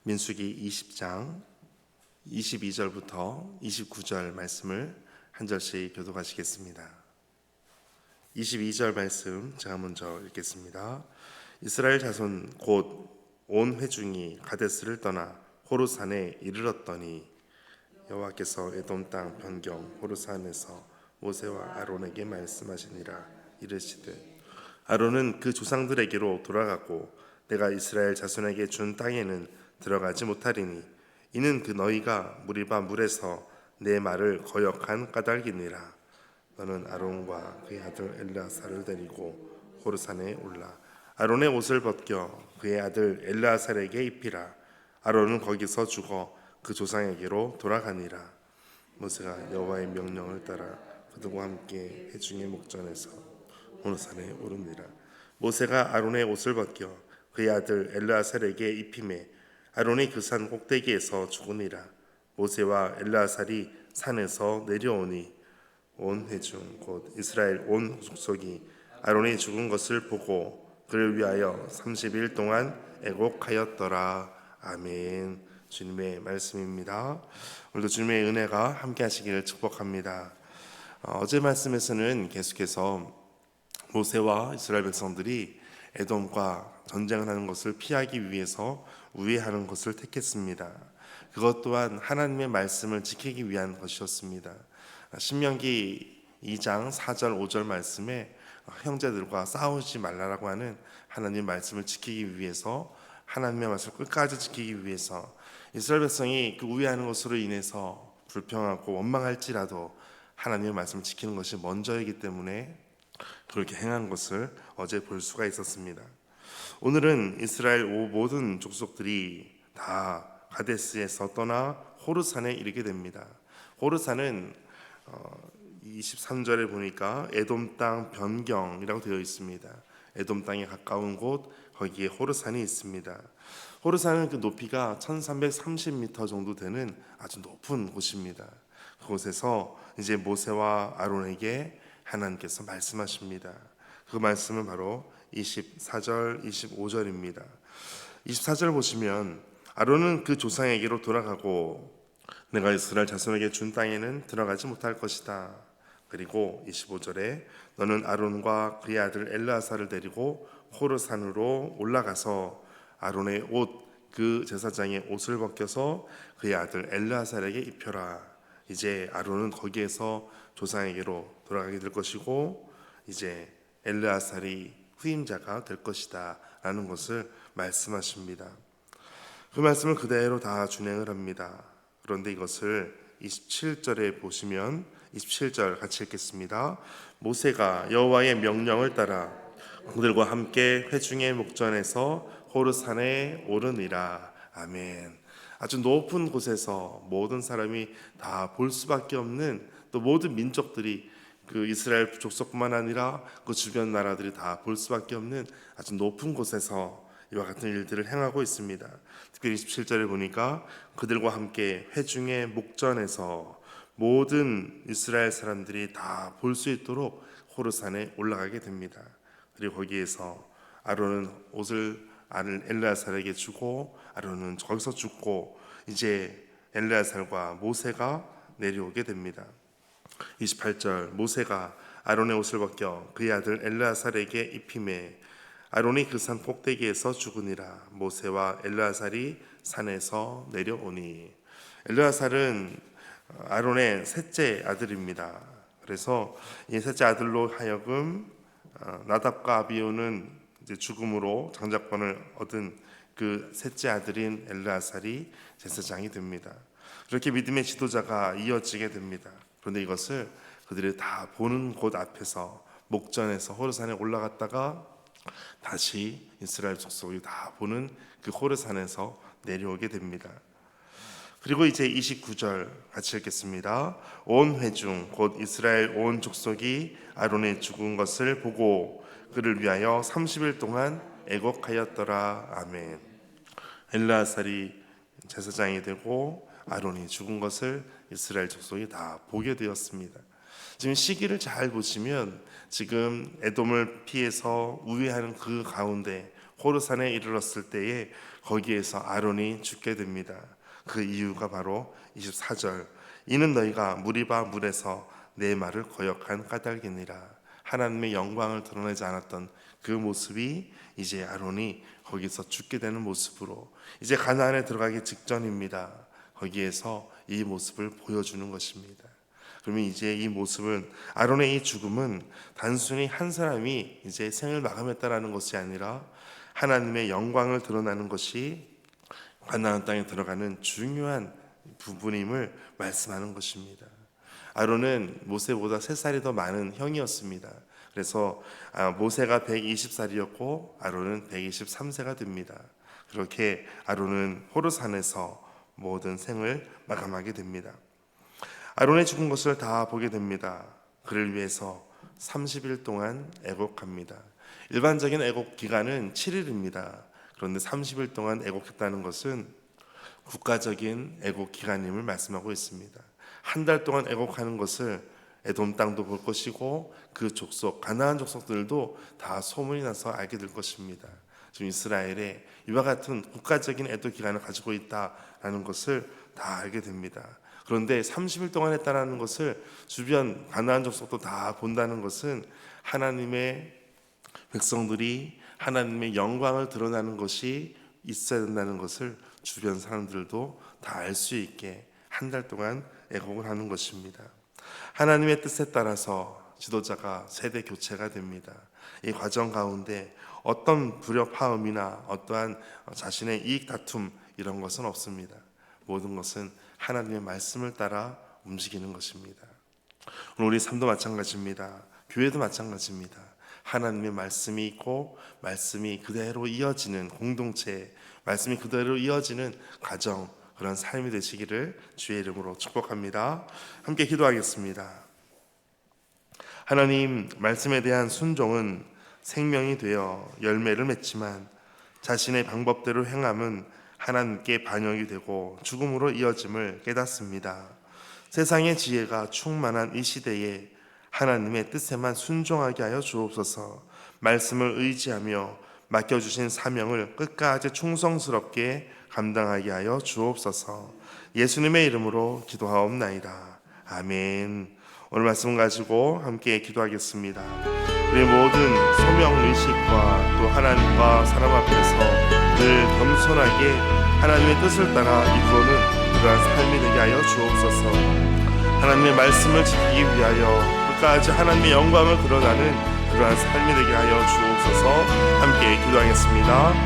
민수기 20장 22절부터 29절 말씀을 한 절씩 교독하시겠습니다. 22절 말씀 제가 먼저 읽겠습니다. 이스라엘 자손 곧 온 회중이 가데스를 떠나 호르산에 이르렀더니 여호와께서 에돔 땅 변경 호르산에서 모세와 아론에게 말씀하시니라. 이르시되 아론은 그 조상들에게로 돌아가고 내가 이스라엘 자손에게 준 땅에는 들어가지 못하리니 이는 그 너희가 무리바 물에서 내 말을 거역한 까닭이니라. 너는 아론과 그의 아들 엘르아살을 데리고 호르산에 올라 아론의 옷을 벗겨 그의 아들 엘르아살에게 입히라. 아론은 거기서 죽어 그 조상에게로 돌아가니라. 모세가 여호와의 명령을 따라 그들과 함께 회중의 목전에서 호르산에 오르니라. 모세가 아론의 옷을 벗겨 그의 아들 엘르아살에게 입히매 아론이 그 산 꼭대기에서 죽으니라. 모세와 엘르아살이 산에서 내려오니 온 회중 곧 이스라엘 온 족속이 아론이 죽은 것을 보고 그를 위하여 30일 동안 애곡하였더라. 아멘. 주님의 말씀입니다. 오늘도 주님의 은혜가 함께 하시기를 축복합니다. 어제 말씀에서는 계속해서 모세와 이스라엘 백성들이 에돔과 전쟁을 하는 것을 피하기 위해서 우회하는 것을 택했습니다. 그것 또한 하나님의 말씀을 지키기 위한 것이었습니다. 신명기 2장 4절 5절 말씀에 형제들과 싸우지 말라라고 하는 하나님의 말씀을 지키기 위해서, 하나님의 말씀을 끝까지 지키기 위해서 이스라엘 백성이 그 우회하는 것으로 인해서 불평하고 원망할지라도 하나님의 말씀을 지키는 것이 먼저이기 때문에 그렇게 행한 것을 어제 볼 수가 있었습니다. 오늘은 이스라엘 모든 족속들이 다 가데스에서 떠나 호르산에 이르게 됩니다. 호르산은 23절에 보니까 에돔 땅 변경이라고 되어 있습니다. 에돔 땅에 가까운 곳, 거기에 호르산이 있습니다. 호르산은 그 높이가 1330m 정도 되는 아주 높은 곳입니다. 그곳에서 이제 모세와 아론에게 하나님께서 말씀하십니다. 그 말씀은 바로 24절, 25절입니다. 24절 보시면 아론은 그 조상에게로 돌아가고 내가 이스라엘 자손에게 준 땅에는 들어가지 못할 것이다. 그리고 25절에 너는 아론과 그의 아들 엘르아살을 데리고 호르산으로 올라가서 아론의 옷, 그 제사장의 옷을 벗겨서 그의 아들 엘르아살에게 입혀라. 이제 아론은 거기에서 조상에게로 돌아가게 될 것이고 이제 엘르아살이 후임자가 될 것이다 라는 것을 말씀하십니다. 그 말씀을 그대로 다 준행을 합니다. 그런데 이것을 27절에 보시면 27절 같이 읽겠습니다. 모세가 여호와의 명령을 따라 그들과 함께 회중의 목전에서 호르산에 오르니라. 아멘. 아주 높은 곳에서 모든 사람이 다 볼 수밖에 없는, 또 모든 민족들이 그 이스라엘 족속뿐만 아니라 그 주변 나라들이 다 볼 수밖에 없는 아주 높은 곳에서 이와 같은 일들을 행하고 있습니다. 특별히 27절에 보니까 그들과 함께 회중의 목전에서 모든 이스라엘 사람들이 다 볼 수 있도록 호르산에 올라가게 됩니다. 그리고 거기에서 아론은 옷을 엘르아살에게 주고 아론은 거기서 죽고 이제 엘르아살과 모세가 내려오게 됩니다. 28절 모세가 아론의 옷을 벗겨 그의 아들 엘르아살에게 입히매 아론이 그 산 꼭대기에서 죽으니라. 모세와 엘르아살이 산에서 내려오니. 엘르아살은 아론의 셋째 아들입니다. 그래서 이 셋째 아들로 하여금 나답과 아비후는 이제 죽음으로 장자권을 얻은 그 셋째 아들인 엘르아살이 제사장이 됩니다. 그렇게 믿음의 지도자가 이어지게 됩니다. 그런데 이것을 그들이 다 보는 곳 앞에서 목전에서 호르산에 올라갔다가 다시 이스라엘 족속이 다 보는 그 호르산에서 내려오게 됩니다. 그리고 이제 29절 같이 읽겠습니다. 온 회중 곧 이스라엘 온 족속이 아론의 죽은 것을 보고 그를 위하여 30일 동안 애곡하였더라. 아멘. 엘르아살이 제사장이 되고 아론이 죽은 것을 이스라엘 족속이 다 보게 되었습니다. 지금 시기를 잘 보시면 지금 에돔을 피해서 우회하는 그 가운데 호르산에 이르렀을 때에 거기에서 아론이 죽게 됩니다. 그 이유가 바로 24절, 이는 너희가 무리바 물에서 내 말을 거역한 까닭이니라. 하나님의 영광을 드러내지 않았던 그 모습이 이제 아론이 거기서 죽게 되는 모습으로, 이제 가나안에 들어가기 직전입니다. 거기에서 이 모습을 보여주는 것입니다. 그러면 이제 이 모습은, 아론의 이 죽음은 단순히 한 사람이 이제 생을 마감했다라는 것이 아니라 하나님의 영광을 드러나는 것이 가나안 땅에 들어가는 중요한 부분임을 말씀하는 것입니다. 아론은 모세보다 3살이 더 많은 형이었습니다. 그래서 모세가 120살이었고 아론은 123세가 됩니다. 그렇게 아론은 호르산에서 모든 생을 마감하게 됩니다. 아론의 죽은 것을 다 보게 됩니다. 그를 위해서 30일 동안 애곡합니다. 일반적인 애곡 기간은 7일입니다. 그런데 30일 동안 애곡했다는 것은 국가적인 애곡 기간임을 말씀하고 있습니다. 한 달 동안 애곡하는 것을 에돔 땅도 볼 것이고 그 족속, 가나안 족속들도 다 소문이 나서 알게 될 것입니다. 지금 이스라엘에 이와 같은 국가적인 애도 기간을 가지고 있다라는 것을 다 알게 됩니다. 그런데 30일 동안 했다는 것을 주변 가나안 족속도 다 본다는 것은 하나님의 백성들이 하나님의 영광을 드러나는 것이 있어야 된다는 것을 주변 사람들도 다 알 수 있게 한 달 동안 애곡을 하는 것입니다. 하나님의 뜻에 따라서 지도자가 세대 교체가 됩니다. 이 과정 가운데 어떤 불협화음이나 어떠한 자신의 이익 다툼 이런 것은 없습니다. 모든 것은 하나님의 말씀을 따라 움직이는 것입니다. 오늘 우리 삶도 마찬가지입니다. 교회도 마찬가지입니다. 하나님의 말씀이 있고 말씀이 그대로 이어지는 공동체, 말씀이 그대로 이어지는 가정, 그런 삶이 되시기를 주의 이름으로 축복합니다. 함께 기도하겠습니다. 하나님, 말씀에 대한 순종은 생명이 되어 열매를 맺지만 자신의 방법대로 행함은 하나님께 반역이 되고 죽음으로 이어짐을 깨닫습니다. 세상의 지혜가 충만한 이 시대에 하나님의 뜻에만 순종하게 하여 주옵소서. 말씀을 의지하며 맡겨주신 사명을 끝까지 충성스럽게 감당하게 하여 주옵소서. 예수님의 이름으로 기도하옵나이다. 아멘. 오늘 말씀 가지고 함께 기도하겠습니다. 우리 모든 소명의식과 또 하나님과 사람 앞에서 늘 겸손하게 하나님의 뜻을 따라 이루어는 그러한 삶이 되게 하여 주옵소서. 하나님의 말씀을 지키기 위하여 끝까지 하나님의 영광을 드러나는 그러한 삶이 되게 하여 주옵소서. 함께 기도하겠습니다.